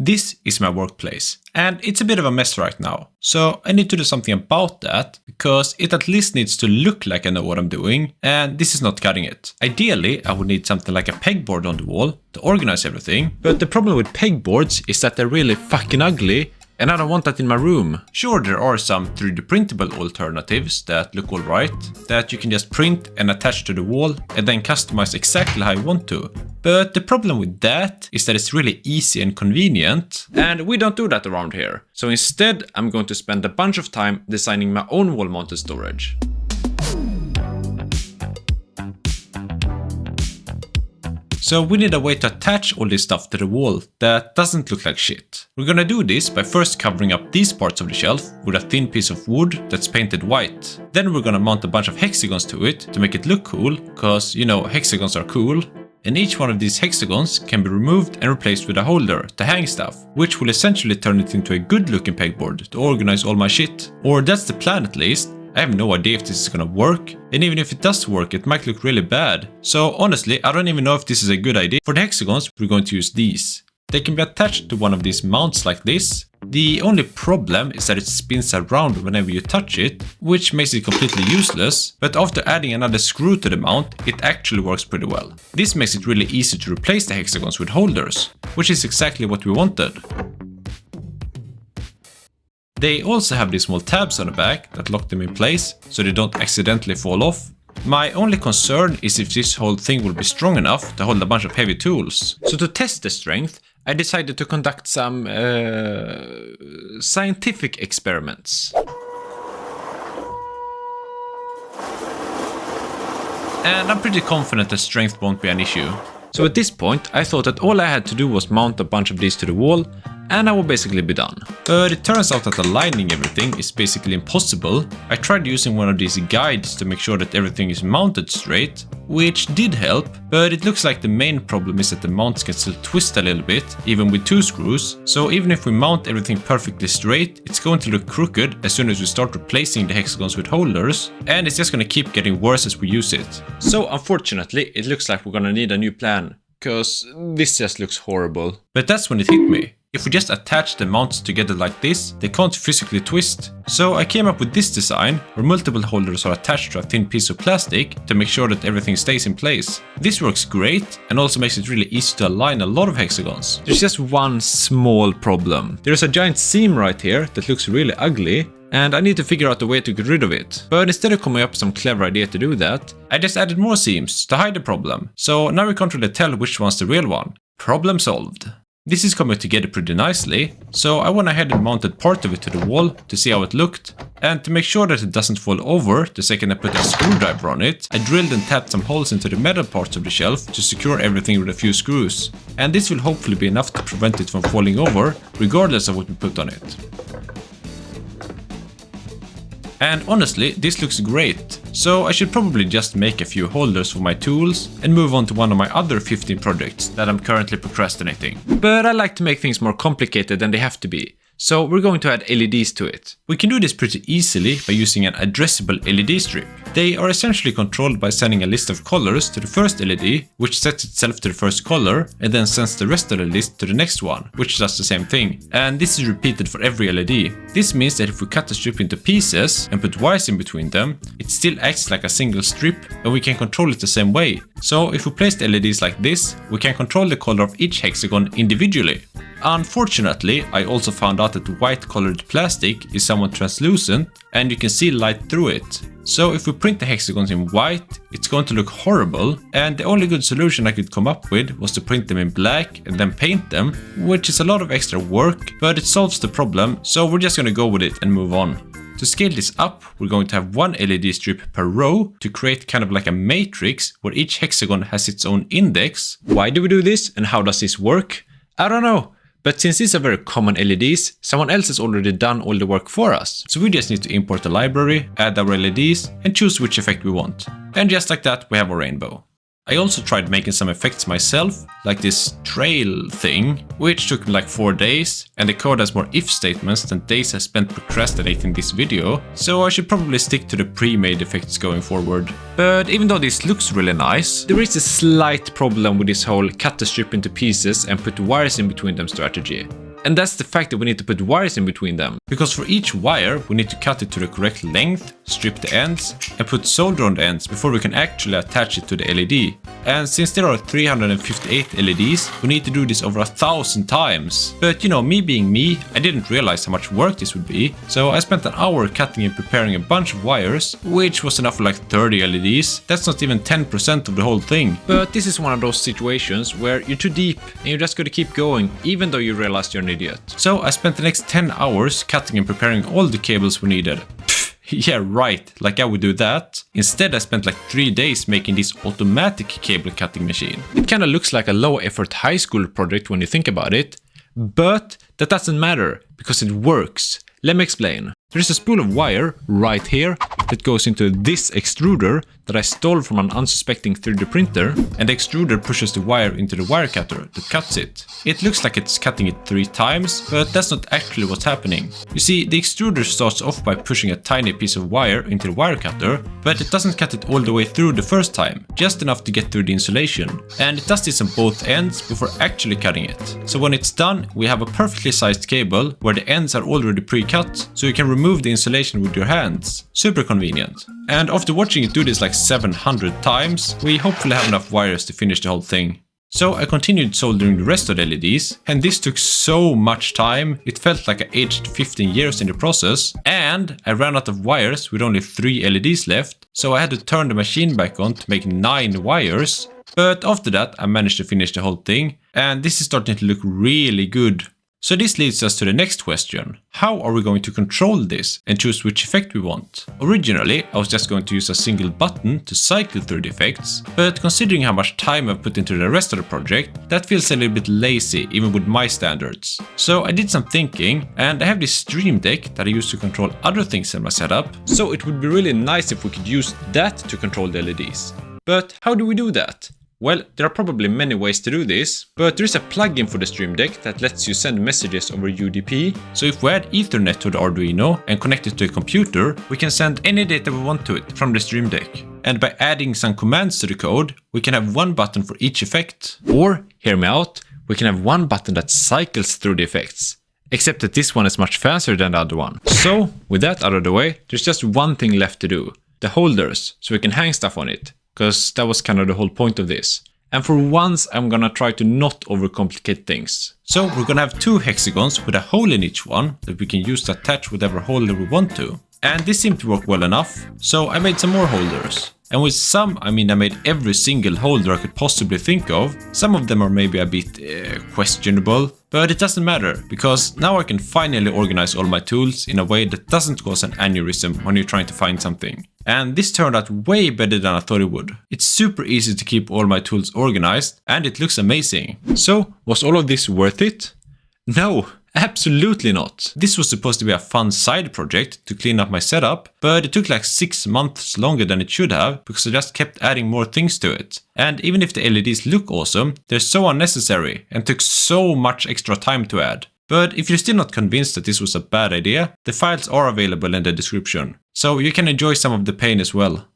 This is my workplace, and it's a bit of a mess right now. So I need to do something about that, because it at least needs to look like I know what I'm doing, and this is not cutting it. Ideally, I would need something like a pegboard on the wall to organize everything, but the problem with pegboards is that they're really fucking ugly, and I don't want that in my room. Sure, there are some 3D printable alternatives that look alright, that you can just print and attach to the wall and then customize exactly how you want to. But the problem with that is that it's really easy and convenient, and we don't do that around here. So instead, I'm going to spend a bunch of time designing my own wall-mounted storage. So we need a way to attach all this stuff to the wall that doesn't look like shit. We're gonna do this by first covering up these parts of the shelf with a thin piece of wood that's painted white. Then we're gonna mount a bunch of hexagons to it to make it look cool, cause you know, hexagons are cool. And each one of these hexagons can be removed and replaced with a holder to hang stuff, which will essentially turn it into a good looking pegboard to organize all my shit. Or that's the plan at least. I have no idea if this is gonna work, and even if it does work, it might look really bad. So honestly, I don't even know if this is a good idea. For the hexagons, we're going to use these. They can be attached to one of these mounts like this. The only problem is that it spins around whenever you touch it, which makes it completely useless, but after adding another screw to the mount, it actually works pretty well. This makes it really easy to replace the hexagons with holders, which is exactly what we wanted. They also have these small tabs on the back that lock them in place so they don't accidentally fall off. My only concern is if this whole thing will be strong enough to hold a bunch of heavy tools. So to test the strength, I decided to conduct some scientific experiments. And I'm pretty confident that strength won't be an issue. So at this point, I thought that all I had to do was mount a bunch of these to the wall, and I will basically be done. But it turns out that aligning everything is basically impossible. I tried using one of these guides to make sure that everything is mounted straight, which did help, but it looks like the main problem is that the mounts can still twist a little bit, even with 2 screws. So even if we mount everything perfectly straight, it's going to look crooked as soon as we start replacing the hexagons with holders, and it's just gonna keep getting worse as we use it. So unfortunately, it looks like we're gonna need a new plan, cause this just looks horrible. But that's when it hit me. If we just attach the mounts together like this, they can't physically twist. So I came up with this design, where multiple holders are attached to a thin piece of plastic to make sure that everything stays in place. This works great, and also makes it really easy to align a lot of hexagons. There's just one small problem. There's a giant seam right here that looks really ugly, and I need to figure out a way to get rid of it. But instead of coming up with some clever idea to do that, I just added more seams to hide the problem. So now we can't really tell which one's the real one. Problem solved. This is coming together pretty nicely, so I went ahead and mounted part of it to the wall to see how it looked, and to make sure that it doesn't fall over the second I put a screwdriver on it, I drilled and tapped some holes into the metal parts of the shelf to secure everything with a few screws, and this will hopefully be enough to prevent it from falling over, regardless of what we put on it. And honestly, this looks great, so I should probably just make a few holders for my tools and move on to one of my other 15 projects that I'm currently procrastinating. But I like to make things more complicated than they have to be, so we're going to add LEDs to it. We can do this pretty easily by using an addressable LED strip. They are essentially controlled by sending a list of colors to the first LED, which sets itself to the first color, and then sends the rest of the list to the next one, which does the same thing. And this is repeated for every LED. This means that if we cut the strip into pieces and put wires in between them, it still acts like a single strip, and we can control it the same way. So if we place the LEDs like this, we can control the color of each hexagon individually. Unfortunately, I also found out that white colored plastic is somewhat translucent and you can see light through it. So if we print the hexagons in white, it's going to look horrible, and the only good solution I could come up with was to print them in black and then paint them, which is a lot of extra work, but it solves the problem, so we're just gonna go with it and move on. To scale this up, we're going to have one LED strip per row to create kind of like a matrix where each hexagon has its own index. Why do we do this and how does this work? I don't know. But since these are very common LEDs, someone else has already done all the work for us. So we just need to import the library, add our LEDs, and choose which effect we want. And just like that, we have a rainbow. I also tried making some effects myself, like this trail thing, which took me like 4 days, and the code has more if statements than days I spent procrastinating this video, so I should probably stick to the pre-made effects going forward. But even though this looks really nice, there is a slight problem with this whole cut the strip into pieces and put wires in between them strategy. And that's the fact that we need to put wires in between them. Because for each wire, we need to cut it to the correct length, strip the ends, and put solder on the ends before we can actually attach it to the LED. And since there are 358 LEDs, we need to do this over 1,000 times. But you know, me being me, I didn't realize how much work this would be, so I spent an hour cutting and preparing a bunch of wires, which was enough for like 30 LEDs. That's not even 10% of the whole thing. But this is one of those situations where you're too deep and you just gotta keep going, even though you realize you're an idiot. So I spent the next 10 hours cutting and preparing all the cables we needed. Yeah, right, like I would do that. Instead, I spent like 3 days making this automatic cable cutting machine. It kinda looks like a low effort high school project when you think about it, but that doesn't matter because it works. Let me explain. There's a spool of wire right here that goes into this extruder that I stole from an unsuspecting 3D printer, and the extruder pushes the wire into the wire cutter that cuts it. It looks like it's cutting it 3 times, but that's not actually what's happening. You see, the extruder starts off by pushing a tiny piece of wire into the wire cutter, but it doesn't cut it all the way through the first time, just enough to get through the insulation. And it does this on both ends before actually cutting it. So when it's done, we have a perfectly sized cable where the ends are already pre-cut, so you can remove the insulation with your hands. Super convenient. And after watching it do this like 700 times, we hopefully have enough wires to finish the whole thing. So I continued soldering the rest of the LEDs, and this took so much time, it felt like I aged 15 years in the process, and I ran out of wires with only 3 LEDs left, so I had to turn the machine back on to make 9 wires. But after that I managed to finish the whole thing, and this is starting to look really good. So this leads us to the next question. How are we going to control this and choose which effect we want? Originally, I was just going to use a single button to cycle through the effects, but considering how much time I've put into the rest of the project, that feels a little bit lazy even with my standards. So I did some thinking, and I have this stream deck that I use to control other things in my setup, so it would be really nice if we could use that to control the LEDs. But how do we do that? Well, there are probably many ways to do this, but there is a plugin for the Stream Deck that lets you send messages over UDP. So if we add Ethernet to the Arduino and connect it to a computer, we can send any data we want to it from the Stream Deck. And by adding some commands to the code, we can have one button for each effect. Or, hear me out, we can have one button that cycles through the effects. Except that this one is much faster than the other one. So, with that out of the way, there's just one thing left to do. The holders, so we can hang stuff on it. Because that was kind of the whole point of this. And for once I'm gonna try to not overcomplicate things. So we're gonna have 2 hexagons with a hole in each one that we can use to attach whatever holder we want to. And this seemed to work well enough, so I made some more holders. And with some, I mean I made every single holder I could possibly think of. Some of them are maybe a bit questionable, but it doesn't matter, because now I can finally organize all my tools in a way that doesn't cause an aneurysm when you're trying to find something. And this turned out way better than I thought it would. It's super easy to keep all my tools organized, and it looks amazing. So, was all of this worth it? No! Absolutely not. This was supposed to be a fun side project to clean up my setup, but it took like 6 months longer than it should have because I just kept adding more things to it. And even if the LEDs look awesome, they're so unnecessary and took so much extra time to add. But if you're still not convinced that this was a bad idea, the files are available in the description, so you can enjoy some of the pain as well.